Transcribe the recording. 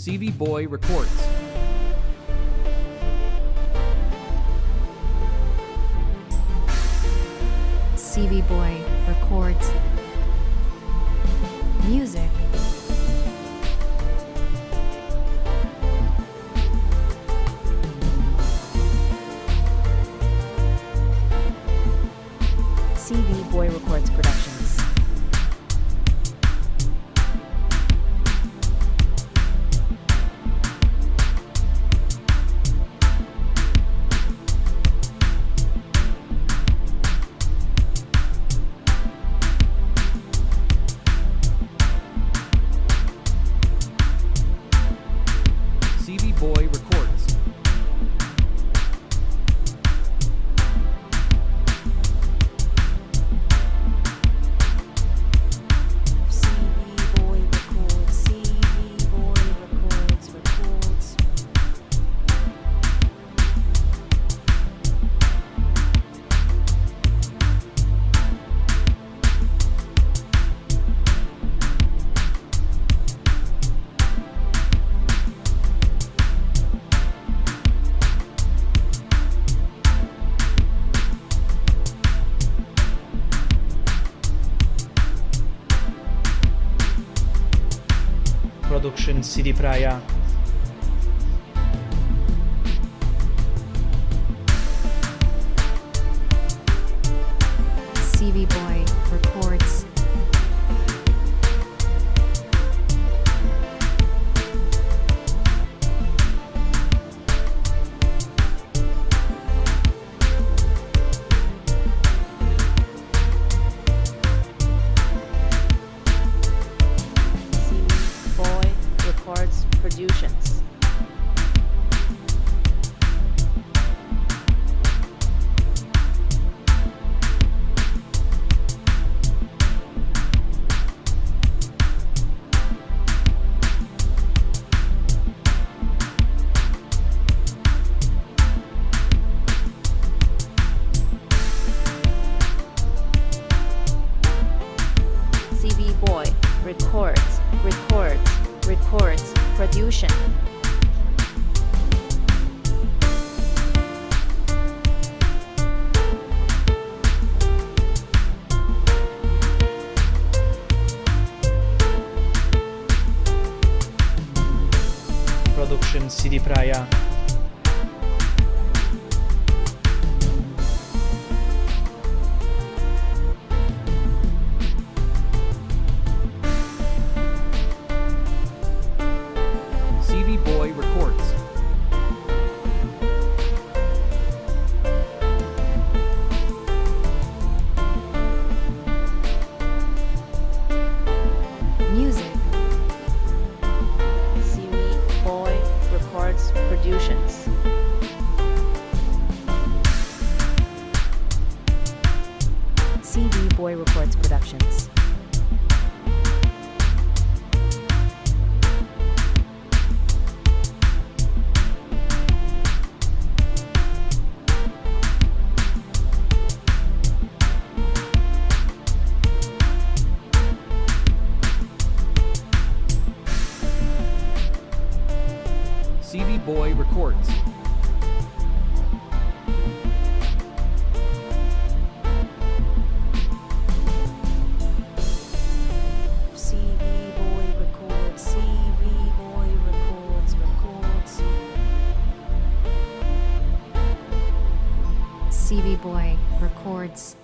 CV Boy Records. CV Boy Records. Music. CV Boy Records Productions. CV Boy Records. CV Boy Records. CV Boy Records. Production CD Praia. CV Boy Records. CV Boy Records Productions. CV Boy Records Production. Production CD Praia. CV Boy Records. Music. CV Boy Records Productions. CV Boy Records Productions. CV Boy Records. CV Boy Records. CV Boy Records. CV Boy Records.